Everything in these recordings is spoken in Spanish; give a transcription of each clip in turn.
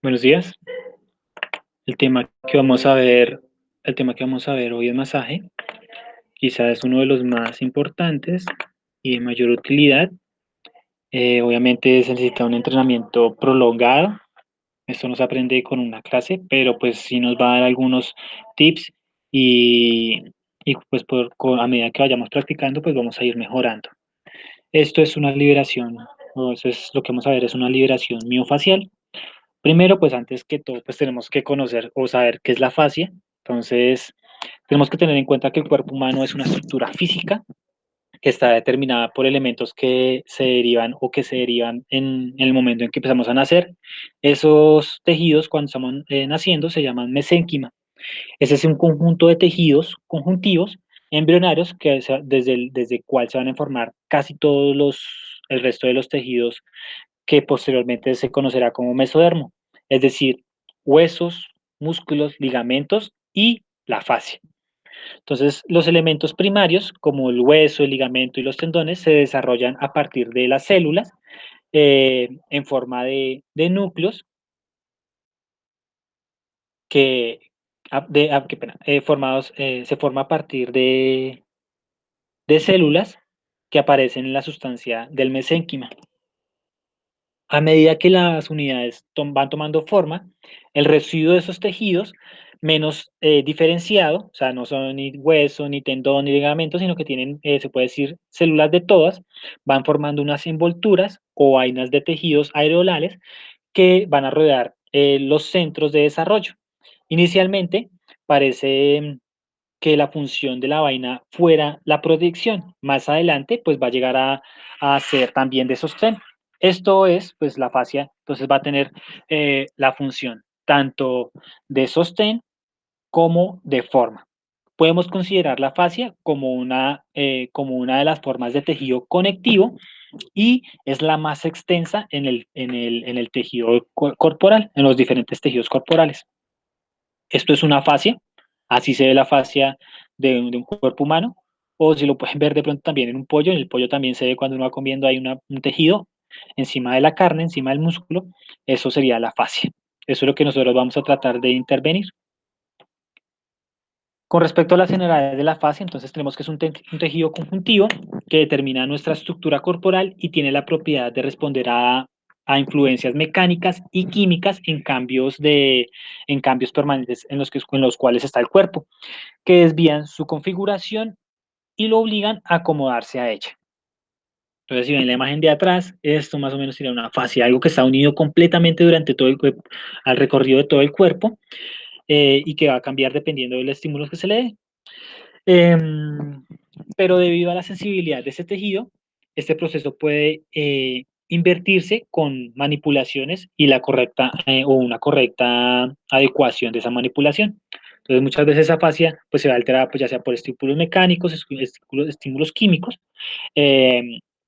Buenos días. El tema que vamos a ver, el tema que vamos a ver hoy es masaje. Quizás es uno de los más importantes y de mayor utilidad. Obviamente se necesita un entrenamiento prolongado. Esto no se aprende con una clase, pero pues sí nos va a dar algunos tips y, y pues a medida que vayamos practicando, pues vamos a ir mejorando. Esto es una liberación, o eso es lo que vamos a ver, es una liberación miofacial. Primero, pues antes que todo, pues tenemos que conocer o saber qué es la fascia. Entonces, tenemos que tener en cuenta que el cuerpo humano es una estructura física que está determinada por elementos que se derivan o que se derivan en el momento en que empezamos a nacer. Esos tejidos, cuando estamos naciendo, se llaman mesénquima. Ese es un conjunto de tejidos conjuntivos embrionarios desde el cual se van a formar casi el resto de los tejidos que posteriormente se conocerá como mesodermo, es decir, huesos, músculos, ligamentos y la fascia. Entonces, los elementos primarios, como el hueso, el ligamento y los tendones, se desarrollan a partir de las células en forma de núcleos que, qué pena, formados, se forma a partir de células que aparecen en la sustancia del mesénquima. A medida que las unidades van tomando forma, el residuo de esos tejidos, menos diferenciado, o sea, no son ni hueso, ni tendón, ni ligamento, sino que tienen, se puede decir, células de todas, van formando unas envolturas o vainas de tejidos areolales que van a rodear los centros de desarrollo. Inicialmente, parece que la función de la vaina fuera la protección. Más adelante, pues va a llegar a ser también de sostén. Esto es, pues la fascia, entonces va a tener la función tanto de sostén como de forma. Podemos considerar la fascia como una de las formas de tejido conectivo y es la más extensa en el tejido corporal, en los diferentes tejidos corporales. Esto es una fascia, así se ve la fascia de un cuerpo humano, o si lo pueden ver de pronto también en un pollo, en el pollo también se ve cuando uno va comiendo hay un tejido encima de la carne, encima del músculo, eso sería la fascia. Eso es lo que nosotros vamos a tratar de intervenir. Con respecto a las generalidades de la fascia, entonces tenemos que es un tejido conjuntivo que determina nuestra estructura corporal y tiene la propiedad de responder a influencias mecánicas y químicas en cambios permanentes en los cuales está el cuerpo, que desvían su configuración y lo obligan a acomodarse a ella. Entonces, si ven la imagen de atrás, esto más o menos sería una fascia, algo que está unido completamente durante todo el cuerpo, al recorrido de todo el cuerpo, y que va a cambiar dependiendo del estímulo que se le dé. Em, pero debido a la sensibilidad de ese tejido, este proceso puede invertirse con manipulaciones y o una correcta adecuación de esa manipulación. Entonces, muchas veces esa fascia pues, se va a alterar pues, ya sea por estímulos mecánicos, estímulos químicos,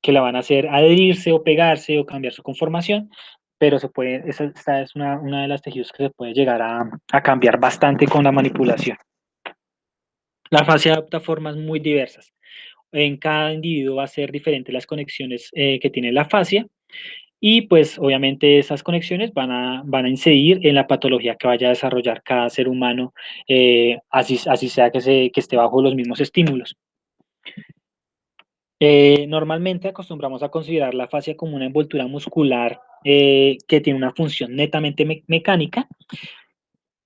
que la van a hacer adherirse o pegarse o cambiar su conformación, pero esta es una de las tejidos que se puede llegar a cambiar bastante con la manipulación. La fascia adopta formas muy diversas. En cada individuo va a ser diferente las conexiones que tiene la fascia y pues obviamente esas conexiones van a incidir en la patología que vaya a desarrollar cada ser humano, así sea que esté bajo los mismos estímulos. Normalmente acostumbramos a considerar la fascia como una envoltura muscular que tiene una función netamente mecánica.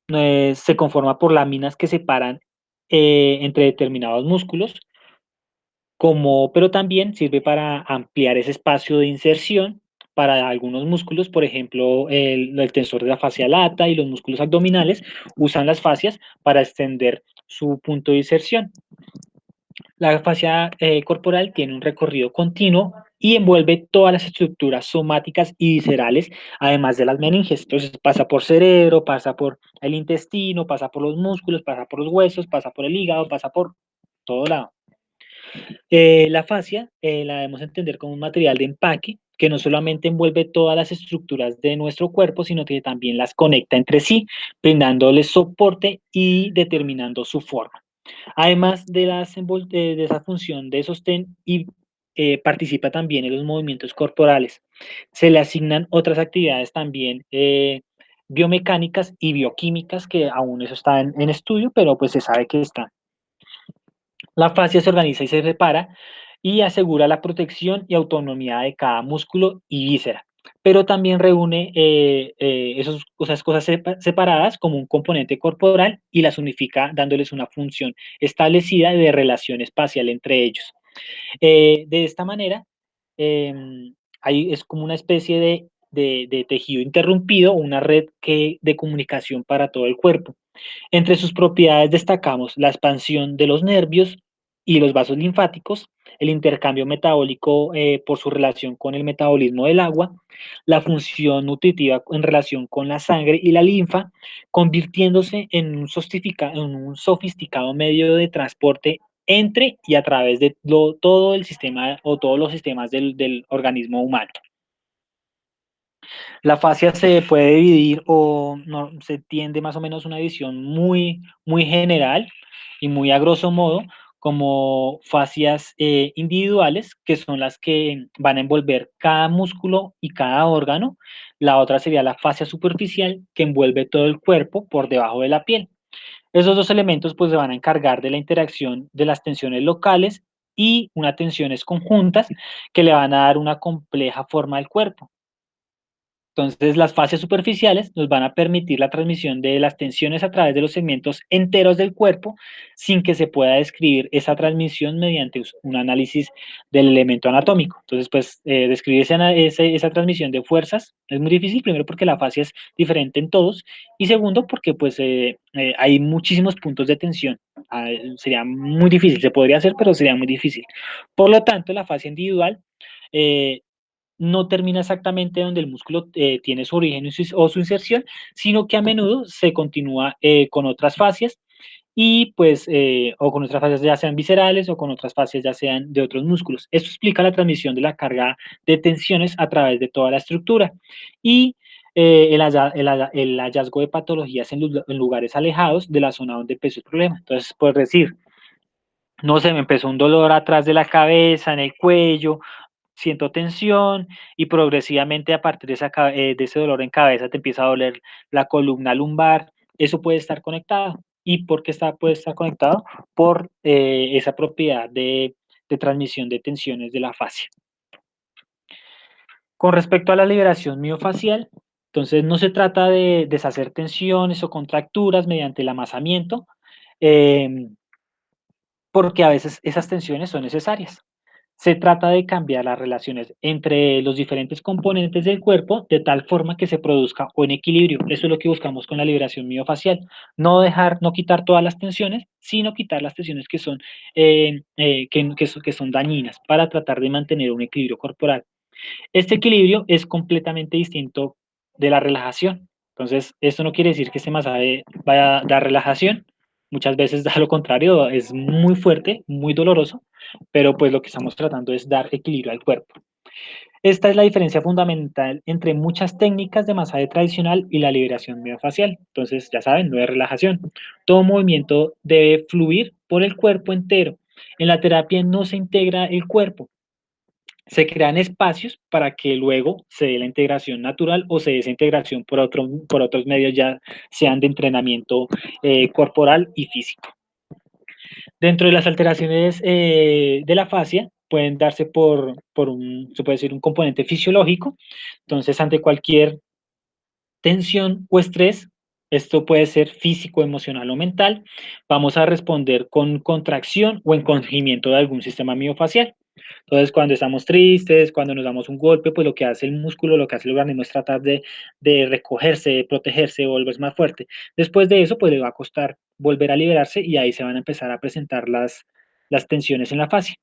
Se conforma por láminas que separan entre determinados músculos, pero también sirve para ampliar ese espacio de inserción para algunos músculos, por ejemplo, el tensor de la fascia lata y los músculos abdominales usan las fascias para extender su punto de inserción. La fascia corporal tiene un recorrido continuo y envuelve todas las estructuras somáticas y viscerales, además de las meninges. Entonces pasa por cerebro, pasa por el intestino, pasa por los músculos, pasa por los huesos, pasa por el hígado, pasa por todo lado. La fascia la debemos entender como un material de empaque que no solamente envuelve todas las estructuras de nuestro cuerpo, sino que también las conecta entre sí, brindándoles soporte y determinando su forma. Además de esa función de sostén y participa también en los movimientos corporales. Se le asignan otras actividades también biomecánicas y bioquímicas, que aún eso está en estudio, pero pues se sabe que está. La fascia se organiza y se repara y asegura la protección y autonomía de cada músculo y víscera, pero también reúne esas cosas separadas como un componente corporal y las unifica dándoles una función establecida de relación espacial entre ellos. De esta manera, es como una especie de tejido interrumpido, una red de comunicación para todo el cuerpo. Entre sus propiedades destacamos la expansión de los nervios y los vasos linfáticos, el intercambio metabólico por su relación con el metabolismo del agua, la función nutritiva en relación con la sangre y la linfa, convirtiéndose en un sofisticado medio de transporte entre y a través de todo el sistema o todos los sistemas del organismo humano. La fascia se puede dividir o no, se tiende más o menos una visión muy general y muy a grosso modo como fascias individuales, que son las que van a envolver cada músculo y cada órgano. La otra sería la fascia superficial, que envuelve todo el cuerpo por debajo de la piel. Esos dos elementos pues se van a encargar de la interacción de las tensiones locales y unas tensiones conjuntas que le van a dar una compleja forma al cuerpo. Entonces, las fascias superficiales nos van a permitir la transmisión de las tensiones a través de los segmentos enteros del cuerpo sin que se pueda describir esa transmisión mediante un análisis del elemento anatómico. Entonces, pues, describir esa transmisión de fuerzas es muy difícil, primero porque la fascia es diferente en todos y segundo porque pues hay muchísimos puntos de tensión. Sería muy difícil, se podría hacer, pero sería muy difícil. Por lo tanto, la fascia individual eh, no termina exactamente donde el músculo tiene su origen o su inserción, sino que a menudo se continúa con otras fascias y pues, o con otras fascias ya sean viscerales o con otras fascias ya sean de otros músculos. Esto explica la transmisión de la carga de tensiones a través de toda la estructura y el hallazgo de patologías en lugares alejados de la zona donde empezó el problema. Entonces, por decir, no sé, me empezó un dolor atrás de la cabeza, en el cuello, siento tensión y progresivamente a partir de ese dolor en cabeza te empieza a doler la columna lumbar. Eso puede estar conectado. ¿Y por qué puede estar conectado? Por esa propiedad de transmisión de tensiones de la fascia. Con respecto a la liberación miofacial, entonces no se trata de deshacer tensiones o contracturas mediante el amasamiento, eh, porque a veces esas tensiones son necesarias. Se trata de cambiar las relaciones entre los diferentes componentes del cuerpo de tal forma que se produzca un equilibrio. Eso es lo que buscamos con la liberación miofacial. No quitar todas las tensiones, sino quitar las tensiones que son dañinas para tratar de mantener un equilibrio corporal. Este equilibrio es completamente distinto de la relajación. Entonces, esto no quiere decir que este masaje vaya a dar relajación. Muchas veces da lo contrario, es muy fuerte, muy doloroso, pero pues lo que estamos tratando es dar equilibrio al cuerpo. Esta es la diferencia fundamental entre muchas técnicas de masaje tradicional y la liberación miofacial. Entonces, ya saben, no es relajación. Todo movimiento debe fluir por el cuerpo entero. En la terapia no se integra el cuerpo, se crean espacios para que luego se dé la integración natural o se dé esa integración por otros medios, ya sean de entrenamiento corporal y físico. Dentro de las alteraciones de la fascia, pueden darse se puede decir, un componente fisiológico. Entonces, ante cualquier tensión o estrés, esto puede ser físico, emocional o mental, vamos a responder con contracción o encogimiento de algún sistema miofacial. Entonces, cuando estamos tristes, cuando nos damos un golpe, pues lo que hace el músculo, lo que hace el organismo es tratar de recogerse, de protegerse, de volverse más fuerte. Después de eso, pues le va a costar volver a liberarse y ahí se van a empezar a presentar las tensiones en la fascia.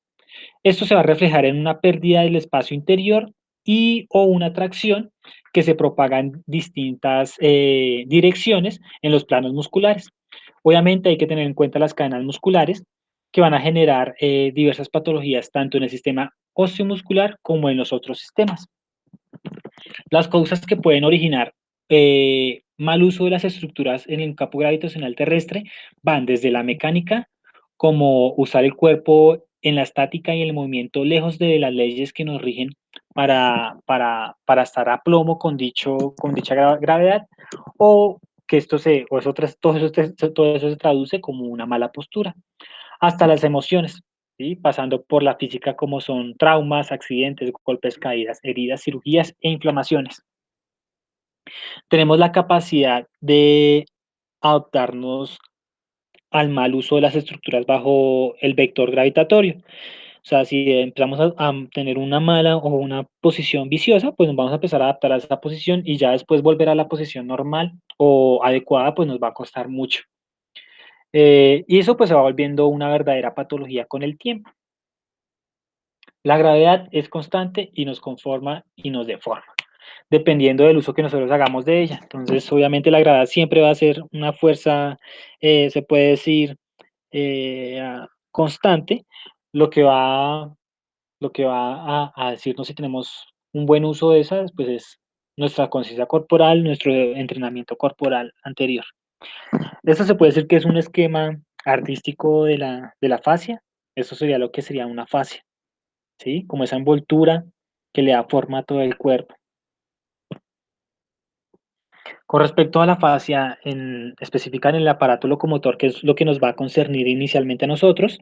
Esto se va a reflejar en una pérdida del espacio interior y o una tracción que se propaga en distintas direcciones en los planos musculares. Obviamente hay que tener en cuenta las cadenas musculares que van a generar diversas patologías tanto en el sistema osteomuscular como en los otros sistemas. Las causas que pueden originar mal uso de las estructuras en el campo gravitacional terrestre van desde la mecánica, como usar el cuerpo en la estática y el movimiento lejos de las leyes que nos rigen para estar a plomo con dicha gravedad, o que esto se, o eso, todo eso se traduce como una mala postura, hasta las emociones, ¿sí? Pasando por la física como son traumas, accidentes, golpes, caídas, heridas, cirugías e inflamaciones. Tenemos la capacidad de adaptarnos al mal uso de las estructuras bajo el vector gravitatorio. O sea, si empezamos a tener una mala o una posición viciosa, pues nos vamos a empezar a adaptar a esa posición y ya después volver a la posición normal o adecuada, pues nos va a costar mucho. Y eso pues se va volviendo una verdadera patología con el tiempo. La gravedad es constante y nos conforma y nos deforma, dependiendo del uso que nosotros hagamos de ella. Entonces, obviamente la gravedad siempre va a ser una fuerza, se puede decir, constante, lo que va, lo que va a decirnos si tenemos un buen uso de esas, pues es nuestra conciencia corporal, nuestro entrenamiento corporal anterior. Esto se puede decir que es un esquema artístico de la fascia. Eso sería lo que sería una fascia, ¿sí? Como esa envoltura que le da forma a todo el cuerpo. Con respecto a la fascia en, específica en el aparato locomotor, que es lo que nos va a concernir inicialmente a nosotros,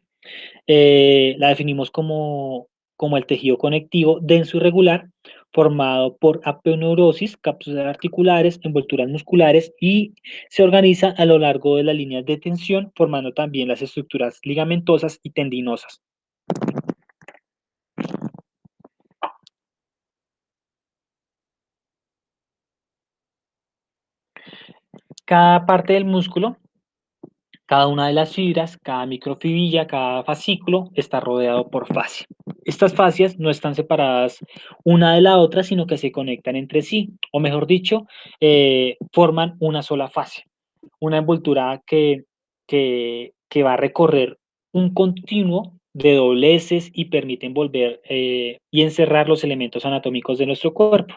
la definimos como el tejido conectivo denso y regular formado por aponeurosis, cápsulas articulares, envolturas musculares y se organiza a lo largo de las líneas de tensión, formando también las estructuras ligamentosas y tendinosas. Cada parte del músculo, cada una de las fibras, cada microfibilla, cada fascículo está rodeado por fascia. Estas fascias no están separadas una de la otra, sino que se conectan entre sí, o mejor dicho, forman una sola fascia, una envoltura que va a recorrer un continuo de dobleces y permite envolver y encerrar los elementos anatómicos de nuestro cuerpo.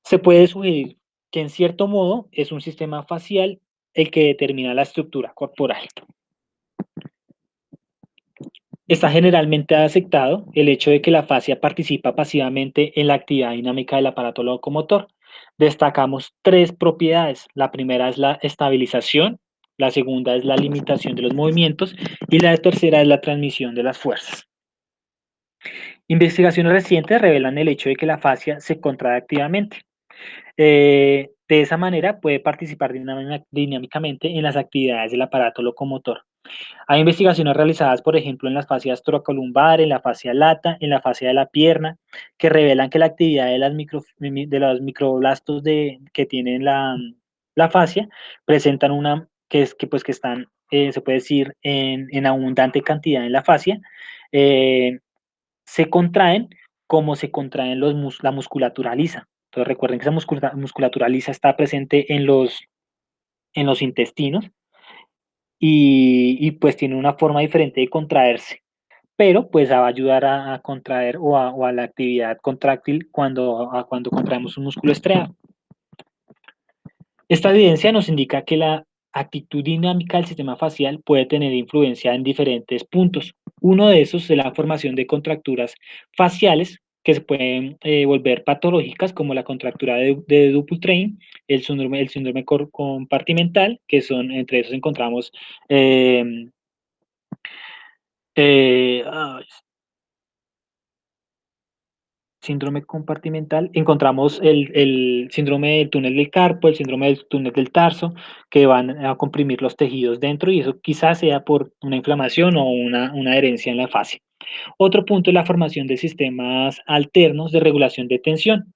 Se puede sugerir que en cierto modo es un sistema facial el que determina la estructura corporal. Está generalmente aceptado el hecho de que la fascia participa pasivamente en la actividad dinámica del aparato locomotor. Destacamos tres propiedades. La primera es la estabilización, la segunda es la limitación de los movimientos y la tercera es la transmisión de las fuerzas. Investigaciones recientes revelan el hecho de que la fascia se contrae activamente. De esa manera puede participar dinámicamente en las actividades del aparato locomotor. Hay investigaciones realizadas, por ejemplo, en las fascias trocolumbar, en la fascia lata, en la fascia de la pierna, que revelan que la actividad de, de los microblastos que tienen la fascia presentan una que es que pues que están, se puede decir, en abundante cantidad en la fascia, eh, se contraen como se contraen la musculatura lisa. Entonces recuerden que esa musculatura lisa está presente en los intestinos y pues tiene una forma diferente de contraerse, pero pues va a ayudar a contraer o a la actividad contráctil cuando contraemos un músculo estriado. Esta evidencia nos indica que la actitud dinámica del sistema facial puede tener influencia en diferentes puntos. Uno de esos es la formación de contracturas faciales que se pueden volver patológicas, como la contractura de Dupuytren, el síndrome compartimental, que son, entre esos encontramos eh, ay, síndrome compartimental, encontramos el síndrome del túnel del carpo, el síndrome del túnel del tarso, que van a comprimir los tejidos dentro y eso quizás sea por una inflamación o una adherencia en la fascia. Otro punto es la formación de sistemas alternos de regulación de tensión,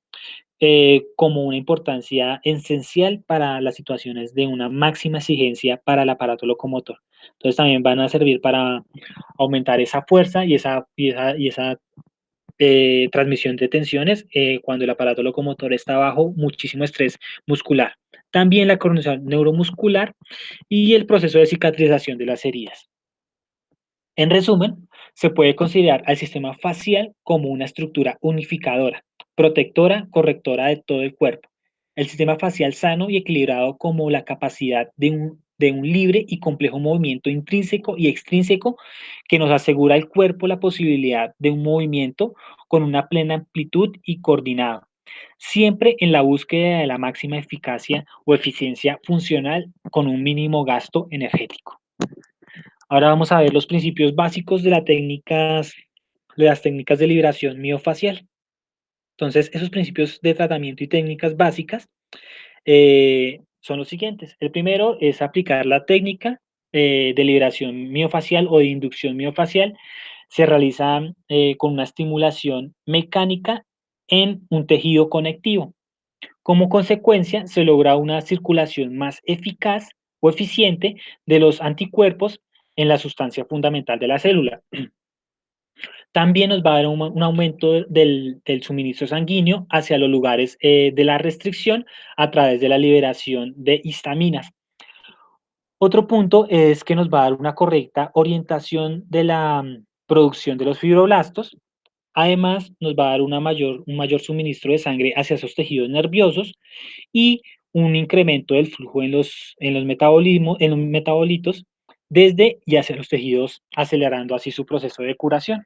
como una importancia esencial para las situaciones de una máxima exigencia para el aparato locomotor. Entonces también van a servir para aumentar esa fuerza y esa transmisión de tensiones cuando el aparato locomotor está bajo muchísimo estrés muscular. También la coordinación neuromuscular y el proceso de cicatrización de las heridas. En resumen, se puede considerar al sistema facial como una estructura unificadora, protectora, correctora de todo el cuerpo. El sistema facial sano y equilibrado como la capacidad de un libre y complejo movimiento intrínseco y extrínseco que nos asegura al cuerpo la posibilidad de un movimiento con una plena amplitud y coordinado, siempre en la búsqueda de la máxima eficacia o eficiencia funcional con un mínimo gasto energético. Ahora vamos a ver los principios básicos de las técnicas de liberación miofacial. Entonces, esos principios de tratamiento y técnicas básicas son los siguientes. El primero es aplicar la técnica de liberación miofacial o de inducción miofacial. Se realiza con una estimulación mecánica en un tejido conectivo. Como consecuencia, se logra una circulación más eficaz o eficiente de los anticuerpos en la sustancia fundamental de la célula. También nos va a dar un aumento del suministro sanguíneo hacia los lugares de la restricción a través de la liberación de histaminas. Otro punto es que nos va a dar una correcta orientación de la producción de los fibroblastos. Además, nos va a dar un mayor suministro de sangre hacia esos tejidos nerviosos y un incremento del flujo en los metabolitos desde y hacia los tejidos, acelerando así su proceso de curación.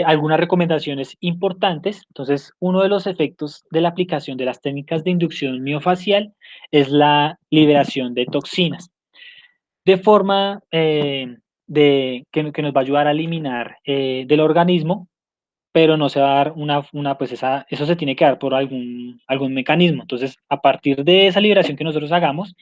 Algunas recomendaciones importantes. Entonces, uno de los efectos de la aplicación de las técnicas de inducción miofacial es la liberación de toxinas, de forma que nos va a ayudar a eliminar del organismo, pero no se va a dar pues eso se tiene que dar por algún mecanismo. Entonces, a partir de esa liberación que nosotros hagamos,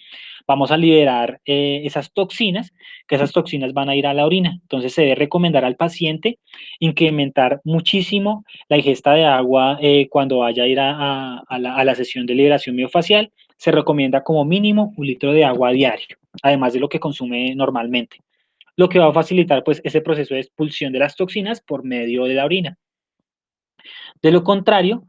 vamos a liberar esas toxinas, que esas toxinas van a ir a la orina. Entonces, se debe recomendar al paciente incrementar muchísimo la ingesta de agua cuando vaya a ir a la sesión de liberación miofacial. Se recomienda como mínimo 1 litro de agua diario, además de lo que consume normalmente, lo que va a facilitar pues ese proceso de expulsión de las toxinas por medio de la orina. De lo contrario,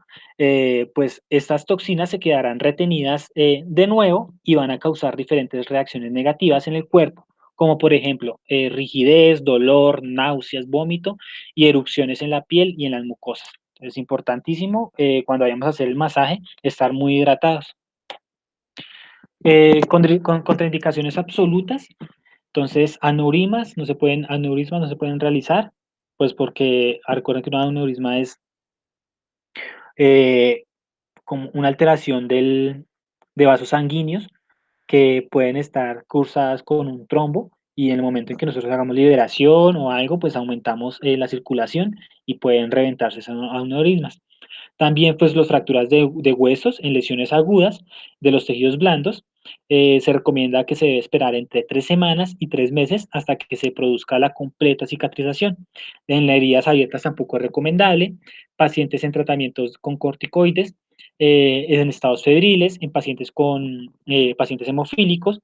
pues estas toxinas se quedarán retenidas de nuevo y van a causar diferentes reacciones negativas en el cuerpo, como por ejemplo rigidez, dolor, náuseas, vómito y erupciones en la piel y en las mucosas. Es importantísimo cuando vayamos a hacer el masaje estar muy hidratados. Con contraindicaciones absolutas, entonces aneurismas no se pueden realizar, pues porque recuerden que un aneurisma es eh, como una alteración de vasos sanguíneos que pueden estar cursadas con un trombo y en el momento en que nosotros hagamos liberación o algo, pues aumentamos la circulación y pueden reventarse esos aneurismas. También, pues, las fracturas de huesos en lesiones agudas de los tejidos blandos, se recomienda que se debe esperar entre 3 semanas y 3 meses hasta que se produzca la completa cicatrización. En las heridas abiertas tampoco es recomendable. Pacientes en tratamientos con corticoides, en estados febriles, en pacientes hemofílicos,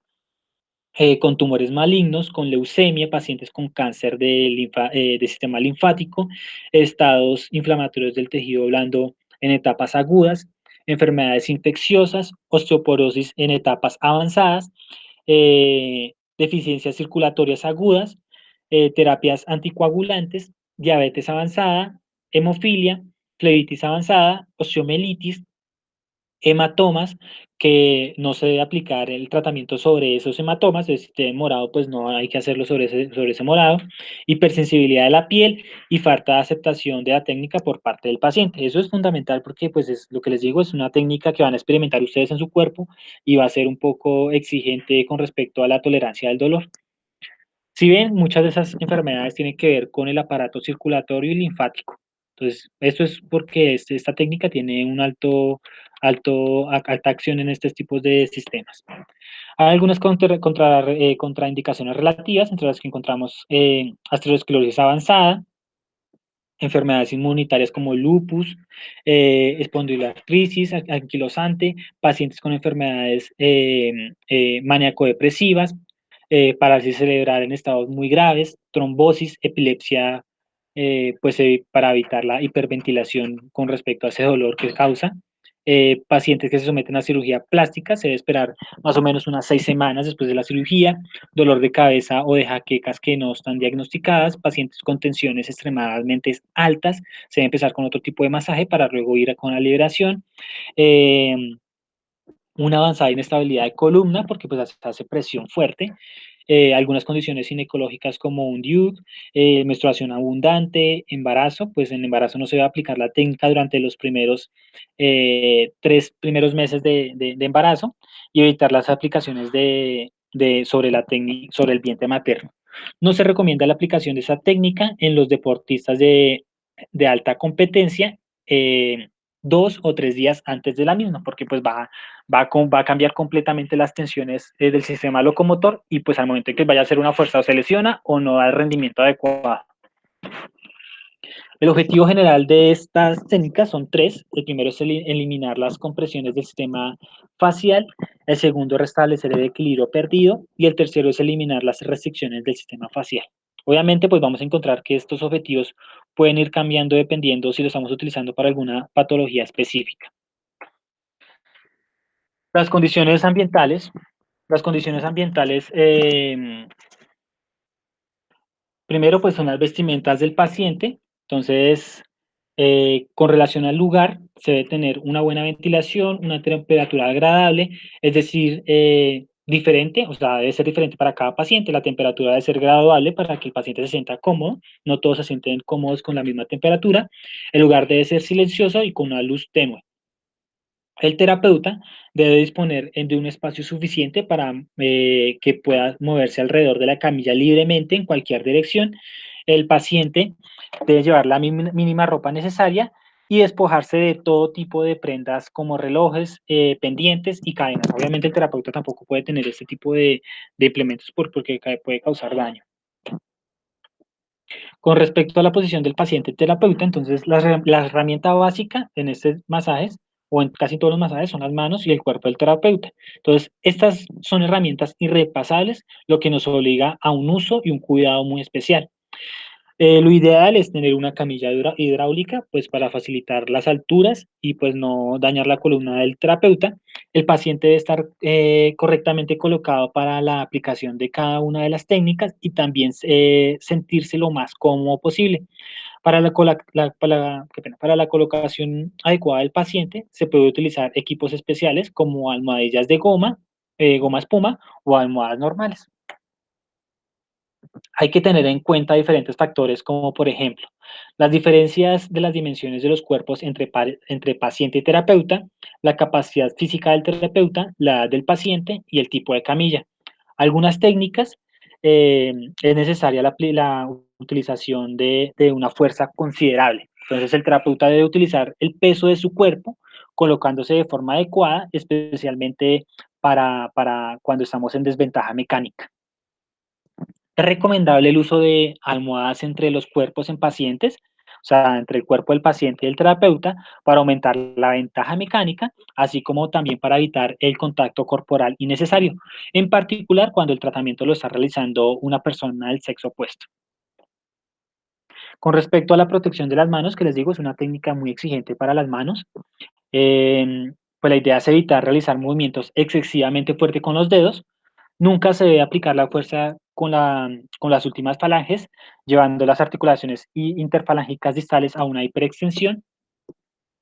con tumores malignos, con leucemia, pacientes con cáncer de sistema linfático, estados inflamatorios del tejido blando en etapas agudas, enfermedades infecciosas, osteoporosis en etapas avanzadas, deficiencias circulatorias agudas, terapias anticoagulantes, diabetes avanzada, hemofilia, flebitis avanzada, osteomelitis, hematomas, que no se debe aplicar el tratamiento sobre esos hematomas, si esté morado, pues no hay que hacerlo sobre ese morado, hipersensibilidad de la piel y falta de aceptación de la técnica por parte del paciente. Eso es fundamental porque, pues, es lo que les digo, es una técnica que van a experimentar ustedes en su cuerpo y va a ser un poco exigente con respecto a la tolerancia del dolor. Si ven, muchas de esas enfermedades tienen que ver con el aparato circulatorio y linfático. Entonces, esto es porque esta técnica tiene un alta acción en estos tipos de sistemas. Hay algunas contraindicaciones relativas, entre las que encontramos arteriosclerosis avanzada, enfermedades inmunitarias como lupus, espondiloartritis anquilosante, pacientes con enfermedades maníaco-depresivas, parálisis cerebral en estados muy graves, trombosis, epilepsia, para evitar la hiperventilación con respecto a ese dolor que causa. Pacientes que se someten a cirugía plástica, se debe esperar más o menos unas 6 semanas después de la cirugía, dolor de cabeza o de jaquecas que no están diagnosticadas, pacientes con tensiones extremadamente altas, se debe empezar con otro tipo de masaje para luego ir con la liberación. Eh, una avanzada inestabilidad de columna, porque pues hace presión fuerte, algunas condiciones ginecológicas como un DIUT, menstruación abundante, embarazo, pues en el embarazo no se va a aplicar la técnica durante los primeros 3 primeros meses de embarazo y evitar las aplicaciones sobre sobre el vientre materno. No se recomienda la aplicación de esa técnica en los deportistas de alta competencia 2 o 3 días antes de la misma, porque pues va a cambiar completamente las tensiones del sistema locomotor y pues al momento en que vaya a hacer una fuerza o se lesiona o no da el rendimiento adecuado. El objetivo general de estas técnicas son tres. El primero es eliminar las compresiones del sistema facial, el segundo restablecer el equilibrio perdido y el tercero es eliminar las restricciones del sistema facial. Obviamente, pues vamos a encontrar que estos objetivos pueden ir cambiando dependiendo si lo estamos utilizando para alguna patología específica. Las condiciones ambientales, las condiciones ambientales primero, pues son las vestimentas del paciente. Entonces, con relación al lugar, se debe tener una buena ventilación, una temperatura agradable, es decir, diferente, o sea, debe ser diferente para cada paciente. La temperatura debe ser graduable para que el paciente se sienta cómodo. No todos se sienten cómodos con la misma temperatura. El lugar debe ser silencioso y con una luz tenue. El terapeuta debe disponer de un espacio suficiente para que pueda moverse alrededor de la camilla libremente en cualquier dirección. El paciente debe llevar la mínima ropa necesaria y despojarse de todo tipo de prendas como relojes, pendientes y cadenas. Obviamente el terapeuta tampoco puede tener este tipo de implementos porque puede causar daño. Con respecto a la posición del paciente terapeuta, entonces la herramienta básica en estos masajes o en casi todos los masajes son las manos y el cuerpo del terapeuta. Entonces, estas son herramientas irrepasables, lo que nos obliga a un uso y un cuidado muy especial. Lo ideal es tener una camilla hidráulica, pues para facilitar las alturas y pues no dañar la columna del terapeuta. El paciente debe estar correctamente colocado para la aplicación de cada una de las técnicas y también sentirse lo más cómodo posible. Para la colocación adecuada del paciente se puede utilizar equipos especiales como almohadillas de goma, goma espuma o almohadas normales. Hay que tener en cuenta diferentes factores como por ejemplo las diferencias de las dimensiones de los cuerpos entre paciente y terapeuta, la capacidad física del terapeuta, la edad del paciente y el tipo de camilla. Algunas técnicas es necesaria la utilización de una fuerza considerable. Entonces el terapeuta debe utilizar el peso de su cuerpo colocándose de forma adecuada, especialmente para cuando estamos en desventaja mecánica. Es recomendable el uso de almohadas entre los cuerpos en pacientes, o sea, entre el cuerpo del paciente y el terapeuta, para aumentar la ventaja mecánica, así como también para evitar el contacto corporal innecesario, en particular cuando el tratamiento lo está realizando una persona del sexo opuesto. Con respecto a la protección de las manos, que les digo, es una técnica muy exigente para las manos. Pues la idea es evitar realizar movimientos excesivamente fuertes con los dedos. Nunca se debe aplicar la fuerza con las últimas falanges, llevando las articulaciones interfalángicas distales a una hiperextensión.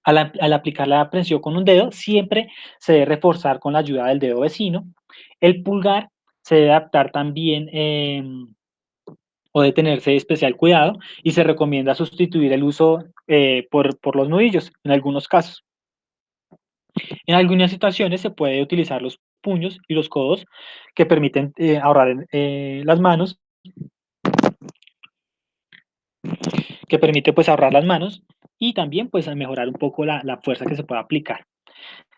Al aplicar la presión con un dedo, siempre se debe reforzar con la ayuda del dedo vecino. El pulgar se debe adaptar también o de tenerse especial cuidado y se recomienda sustituir el uso por los nudillos en algunos casos. En algunas situaciones se puede utilizar los puños y los codos que permiten ahorrar las manos, que permite pues ahorrar las manos y también pues mejorar un poco la fuerza que se puede aplicar.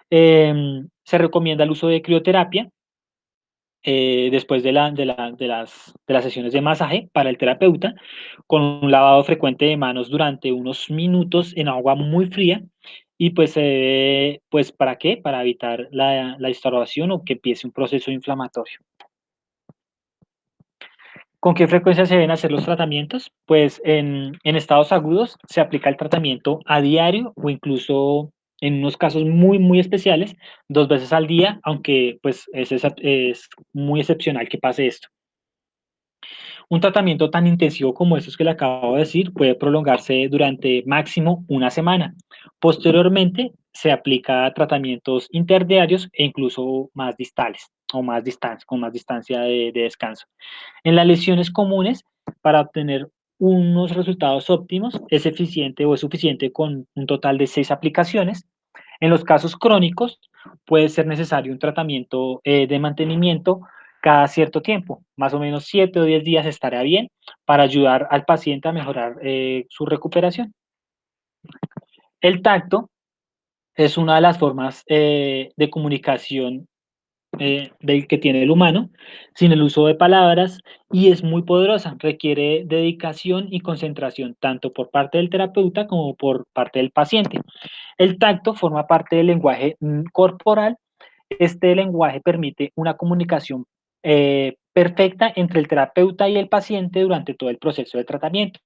Se recomienda el uso de crioterapia después de las sesiones de masaje para el terapeuta, con un lavado frecuente de manos durante unos minutos en agua muy fría. Y pues, pues ¿para qué? Para evitar la instauración o que empiece un proceso inflamatorio. ¿Con qué frecuencia se deben hacer los tratamientos? Pues en estados agudos se aplica el tratamiento a diario o incluso en unos casos muy especiales, 2 veces al día, aunque pues es muy excepcional que pase esto. Un tratamiento tan intensivo como estos que le acabo de decir puede prolongarse durante máximo una semana. Posteriormente, se aplica a tratamientos interdiarios e incluso más distales o más distancia, con más distancia de descanso. En las lesiones comunes, para obtener unos resultados óptimos, es eficiente o es suficiente con un total de 6 aplicaciones. En los casos crónicos, puede ser necesario un tratamiento de mantenimiento cada cierto tiempo, más o menos 7 o 10 días estará bien para ayudar al paciente a mejorar su recuperación. El tacto es una de las formas de comunicación del que tiene el humano, sin el uso de palabras, y es muy poderosa. Requiere dedicación y concentración, tanto por parte del terapeuta como por parte del paciente. El tacto forma parte del lenguaje corporal. Este lenguaje permite una comunicación perfecta entre el terapeuta y el paciente durante todo el proceso de tratamiento.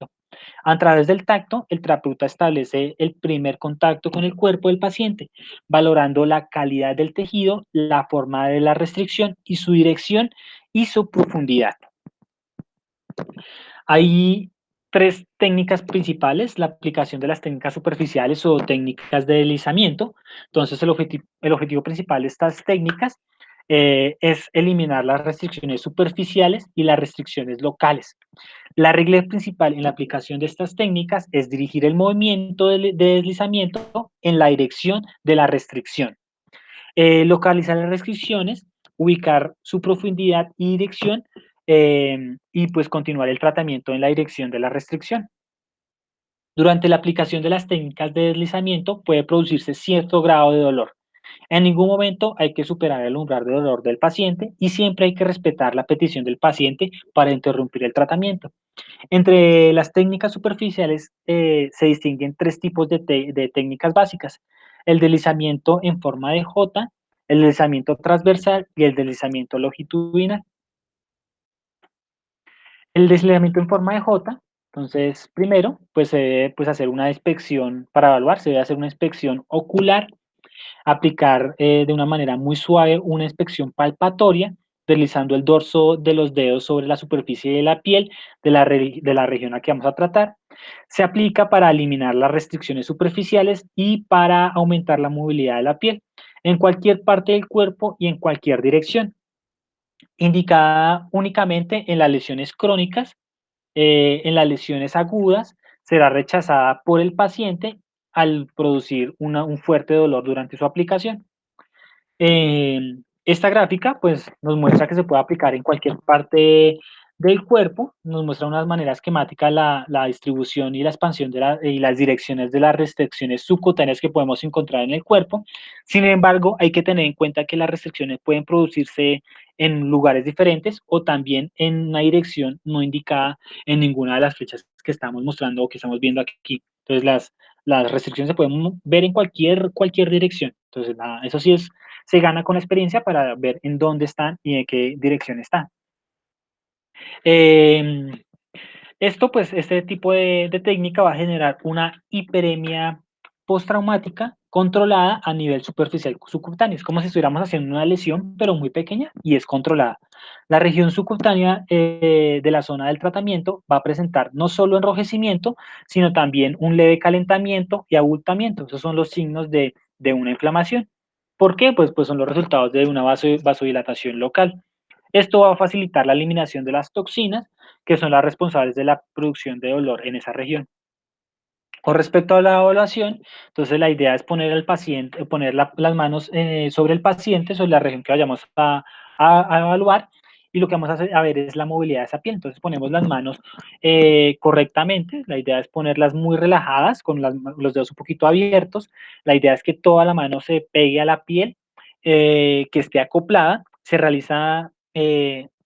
A través del tacto, el terapeuta establece el primer contacto con el cuerpo del paciente, valorando la calidad del tejido, la forma de la restricción y su dirección y su profundidad. Hay tres técnicas principales: la aplicación de las técnicas superficiales o técnicas de deslizamiento. Entonces, el objetivo principal de estas técnicas es eliminar las restricciones superficiales y las restricciones locales. La regla principal en la aplicación de estas técnicas es dirigir el movimiento de deslizamiento en la dirección de la restricción. Localizar las restricciones, ubicar su profundidad y dirección, y pues continuar el tratamiento en la dirección de la restricción. Durante la aplicación de las técnicas de deslizamiento puede producirse cierto grado de dolor. En ningún momento hay que superar el umbral de dolor del paciente y siempre hay que respetar la petición del paciente para interrumpir el tratamiento. Entre las técnicas superficiales se distinguen tres tipos de técnicas básicas: el deslizamiento en forma de J, el deslizamiento transversal y el deslizamiento longitudinal. El deslizamiento en forma de J, entonces, primero, pues se debe pues, hacer una inspección para evaluar, se debe hacer una inspección ocular, aplicar de una manera muy suave una inspección palpatoria, deslizando el dorso de los dedos sobre la superficie de la piel de la región a que vamos a tratar. Se aplica para eliminar las restricciones superficiales y para aumentar la movilidad de la piel en cualquier parte del cuerpo y en cualquier dirección. Indicada únicamente en las lesiones crónicas. En las lesiones agudas será rechazada por el paciente al producir un fuerte dolor durante su aplicación. Esta gráfica pues, nos muestra que se puede aplicar en cualquier parte del cuerpo, nos muestra una manera esquemática la distribución y la expansión y las direcciones de las restricciones subcutáneas que podemos encontrar en el cuerpo. Sin embargo, hay que tener en cuenta que las restricciones pueden producirse en lugares diferentes o también en una dirección no indicada en ninguna de las flechas que estamos mostrando o que estamos viendo aquí. Entonces, las restricciones se pueden ver en cualquier dirección. Entonces, nada, eso sí se gana con la experiencia para ver en dónde están y en qué dirección están. Eh, este tipo de técnica va a generar una hiperemia postraumática controlada a nivel superficial subcutáneo. Es como si estuviéramos haciendo una lesión, pero muy pequeña y es controlada. La región subcutánea de la zona del tratamiento va a presentar no solo enrojecimiento, sino también un leve calentamiento y abultamiento. Esos son los signos de una inflamación. ¿Por qué? Pues son los resultados de una vasodilatación local. Esto va a facilitar la eliminación de las toxinas que son las responsables de la producción de dolor en esa región. Con respecto a la evaluación, entonces la idea es poner al paciente, poner las manos sobre el paciente, sobre la región que vayamos a evaluar, y lo que vamos a ver es la movilidad de esa piel. Entonces ponemos las manos correctamente, la idea es ponerlas muy relajadas, con los dedos un poquito abiertos. La idea es que toda la mano se pegue a la piel, que esté acoplada. Se realiza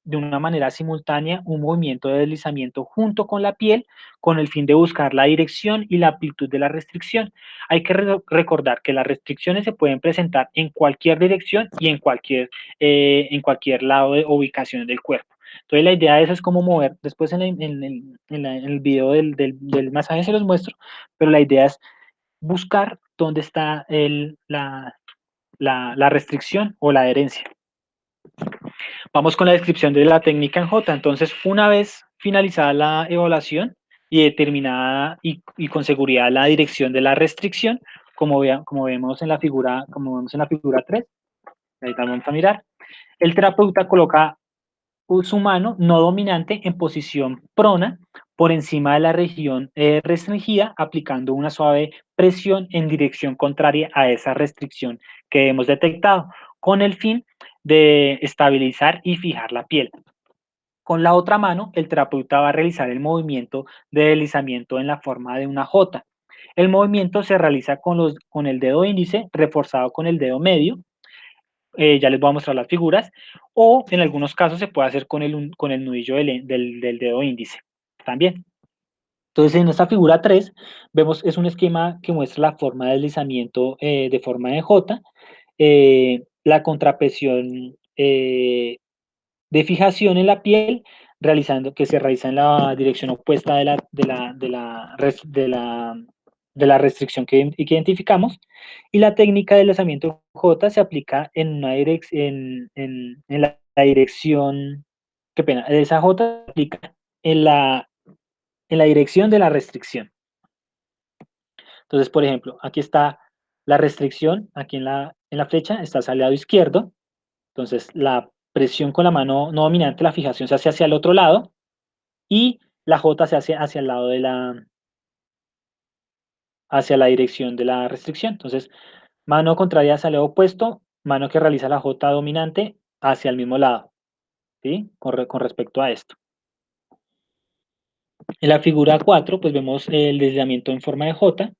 de una manera simultánea un movimiento de deslizamiento junto con la piel, con el fin de buscar la dirección y la amplitud de la restricción. Hay que recordar que las restricciones se pueden presentar en cualquier dirección y en cualquier lado de ubicación del cuerpo. Entonces la idea de eso es cómo mover, después en el video del masaje se los muestro, pero la idea es buscar dónde está la restricción o la adherencia. Vamos con la descripción de la técnica en J. Entonces, una vez finalizada la evaluación y determinada y con seguridad la dirección de la restricción, como vemos en la figura, 3, ahí vamos a mirar, el terapeuta coloca su mano no dominante en posición prona por encima de la región restringida, aplicando una suave presión en dirección contraria a esa restricción que hemos detectado, con el fin de estabilizar y fijar la piel. Con la otra mano, el terapeuta va a realizar el movimiento de deslizamiento en la forma de una J. El movimiento se realiza con el dedo índice reforzado con el dedo medio. Ya les voy a mostrar las figuras, o en algunos casos se puede hacer con el nudillo del dedo índice también. Entonces, en esta figura 3 vemos, es un esquema que muestra la forma de deslizamiento de forma de J, la contrapresión de fijación en la piel, que se realiza en la dirección opuesta de la restricción que identificamos, y la técnica de deslizamiento J se aplica en la dirección, qué pena, esa J se aplica en la dirección de la restricción. Entonces, por ejemplo, aquí está la restricción, aquí en la flecha está hacia el lado izquierdo. Entonces, la presión con la mano no dominante, la fijación se hace hacia el otro lado y la J se hace hacia el lado hacia la dirección de la restricción. Entonces, mano contraria hacia el lado opuesto, mano que realiza la J dominante hacia el mismo lado, ¿sí? Con respecto a esto. En la figura 4, pues vemos el deslizamiento en forma de J.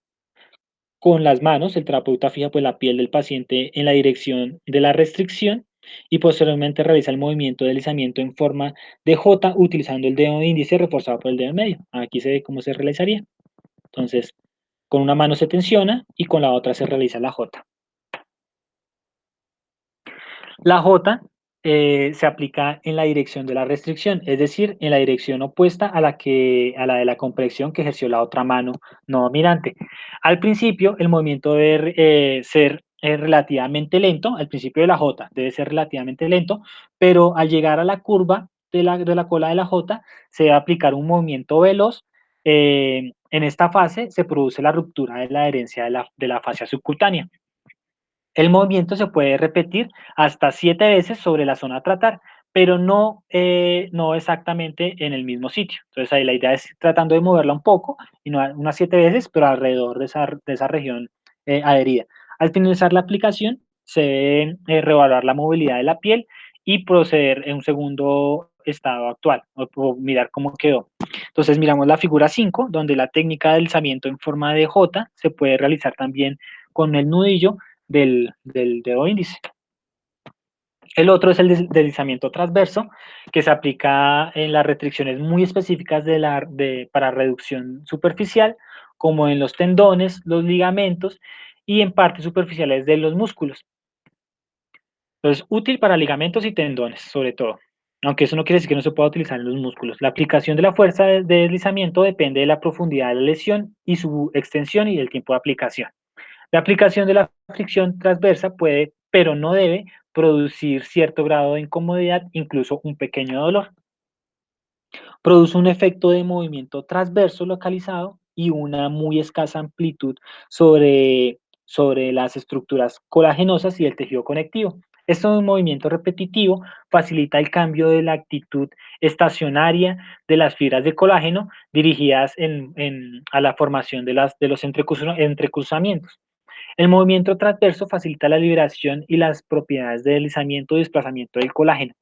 Con las manos, el terapeuta fija pues la piel del paciente en la dirección de la restricción y posteriormente realiza el movimiento de deslizamiento en forma de J utilizando el dedo índice reforzado por el dedo medio. Aquí se ve cómo se realizaría. Entonces, con una mano se tensiona y con la otra se realiza la J. La J se aplica en la dirección de la restricción, es decir, en la dirección opuesta a la de la compresión que ejerció la otra mano no dominante. Al principio, el movimiento debe ser relativamente lento, al principio de la J debe ser relativamente lento, pero al llegar a la curva de la cola de la J, se debe aplicar un movimiento veloz. En esta fase se produce la ruptura de la adherencia de la fascia subcutánea. El movimiento se puede repetir hasta 7 veces sobre la zona a tratar, pero no exactamente en el mismo sitio. Entonces ahí la idea es tratando de moverla un poco, y no unas 7 veces, pero alrededor de esa región adherida. Al finalizar la aplicación, se debe reevaluar la movilidad de la piel y proceder en un segundo estado actual, o mirar cómo quedó. Entonces miramos la figura 5, donde la técnica de alzamiento en forma de J se puede realizar también con el nudillo del dedo índice. El otro es el deslizamiento transverso, que se aplica en las restricciones muy específicas para reducción superficial, como en los tendones, los ligamentos y en partes superficiales de los músculos. Entonces, útil para ligamentos y tendones, sobre todo. Aunque eso no quiere decir que no se pueda utilizar en los músculos. La aplicación de la fuerza de deslizamiento depende de la profundidad de la lesión y su extensión y el tiempo de aplicación. La aplicación de la fricción transversa puede, pero no debe, producir cierto grado de incomodidad, incluso un pequeño dolor. Produce un efecto de movimiento transverso localizado y una muy escasa amplitud sobre las estructuras colagenosas y el tejido conectivo. Este movimiento repetitivo facilita el cambio de la actitud estacionaria de las fibras de colágeno dirigidas a la formación de los entrecruzamientos. El movimiento transverso facilita la liberación y las propiedades de deslizamiento y desplazamiento del colágeno.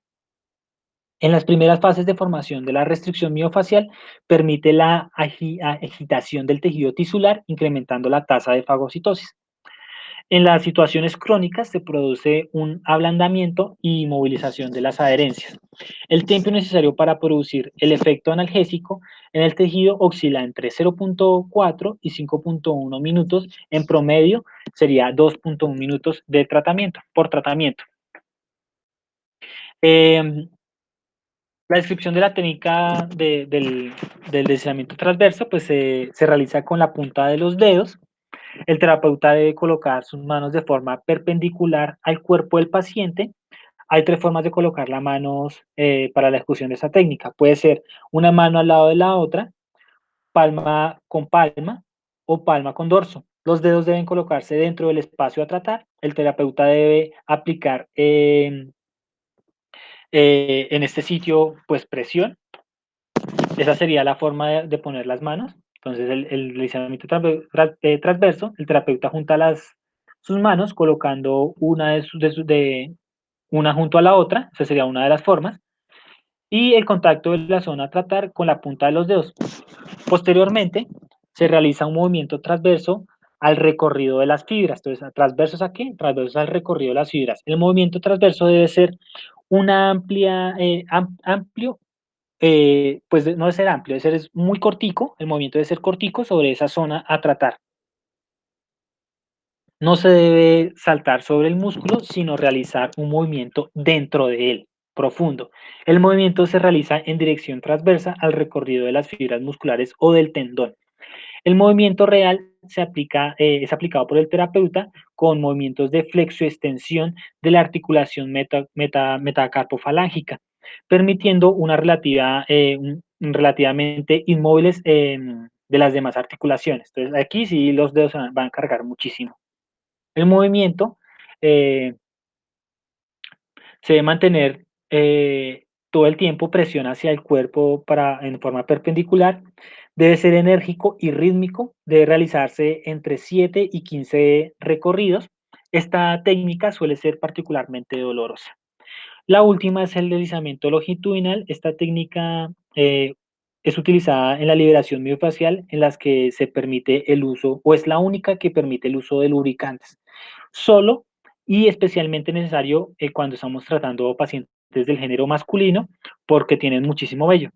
En las primeras fases de formación de la restricción miofacial, permite la agitación del tejido tisular, incrementando la tasa de fagocitosis. En las situaciones crónicas se produce un ablandamiento y movilización de las adherencias. El tiempo necesario para producir el efecto analgésico en el tejido oscila entre 0.4 y 5.1 minutos. En promedio sería 2.1 minutos por tratamiento. Eh, la descripción de la técnica del deslizamiento transverso pues, se realiza con la punta de los dedos. El terapeuta debe colocar sus manos de forma perpendicular al cuerpo del paciente. Hay 3 formas de colocar las manos para la ejecución de esta técnica. Puede ser una mano al lado de la otra, palma con palma o palma con dorso. Los dedos deben colocarse dentro del espacio a tratar. El terapeuta debe aplicar en este sitio, pues presión. Esa sería la forma de poner las manos. Entonces, el deslizamiento transverso, el terapeuta junta sus manos colocando una junto a la otra, esa sería una de las formas, y el contacto de la zona a tratar con la punta de los dedos. Posteriormente, se realiza un movimiento transverso al recorrido de las fibras. Entonces, ¿transversos a qué? Transversos al recorrido de las fibras. El movimiento transverso debe ser una amplio, pues no debe ser amplio, debe ser muy cortico, el movimiento debe ser cortico sobre esa zona a tratar. No se debe saltar sobre el músculo, sino realizar un movimiento dentro de él, profundo. El movimiento se realiza en dirección transversa al recorrido de las fibras musculares o del tendón. El movimiento real es aplicado por el terapeuta con movimientos de flexoextensión de la articulación metacarpofalángica, permitiendo relativamente inmóviles de las demás articulaciones. Entonces, aquí sí los dedos van a cargar muchísimo. El movimiento eh, se debe mantener todo el tiempo presión hacia el cuerpo en forma perpendicular. Debe ser enérgico y rítmico. Debe realizarse entre 7 y 15 recorridos. Esta técnica suele ser particularmente dolorosa. La última es el deslizamiento longitudinal. Esta técnica es utilizada en la liberación miofacial en las que se permite el uso, o es la única que permite el uso de lubricantes. Solo y especialmente necesario cuando estamos tratando pacientes del género masculino porque tienen muchísimo vello.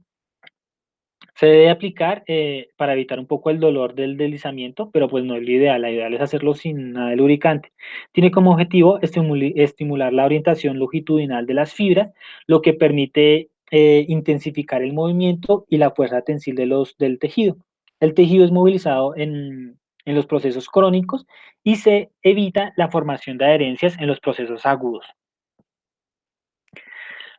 Se debe aplicar para evitar un poco el dolor del deslizamiento, pero pues no es lo ideal. La ideal es hacerlo sin nada de lubricante. Tiene como objetivo estimular la orientación longitudinal de las fibras, lo que permite intensificar el movimiento y la fuerza tensil del tejido. El tejido es movilizado en los procesos crónicos y se evita la formación de adherencias en los procesos agudos.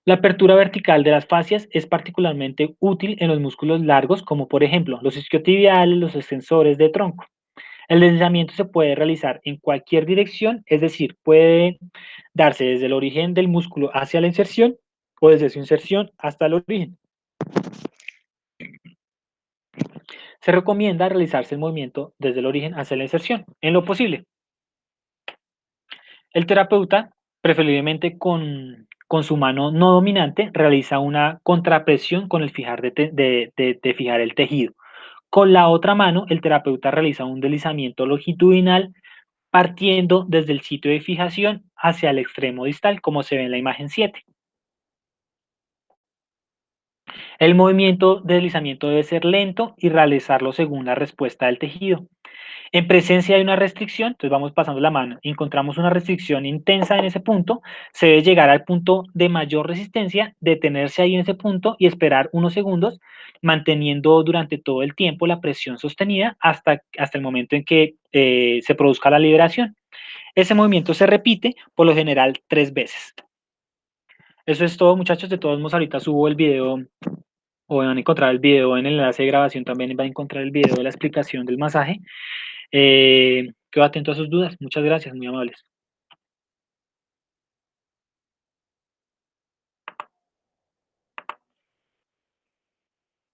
La apertura vertical de las fascias es particularmente útil en los músculos largos, como por ejemplo los isquiotibiales, los extensores de tronco. El deslizamiento se puede realizar en cualquier dirección, es decir, puede darse desde el origen del músculo hacia la inserción o desde su inserción hasta el origen. Se recomienda realizarse el movimiento desde el origen hacia la inserción, en lo posible. El terapeuta, preferiblemente con su mano no dominante, realiza una contrapresión con el de fijar el tejido. Con la otra mano, el terapeuta realiza un deslizamiento longitudinal partiendo desde el sitio de fijación hacia el extremo distal, como se ve en la imagen 7. El movimiento de deslizamiento debe ser lento y realizarlo según la respuesta del tejido. En presencia de una restricción, entonces vamos pasando la mano y encontramos una restricción intensa en ese punto, se debe llegar al punto de mayor resistencia, detenerse ahí en ese punto y esperar unos segundos, manteniendo durante todo el tiempo la presión sostenida hasta el momento en que se produzca la liberación. Ese movimiento se repite por lo general 3 veces. Eso es todo, muchachos. De todos modos, ahorita subo el video o van a encontrar el video en el enlace de grabación, también van a encontrar el video de la explicación del masaje. Quedo atento a sus dudas. Muchas gracias, muy amables.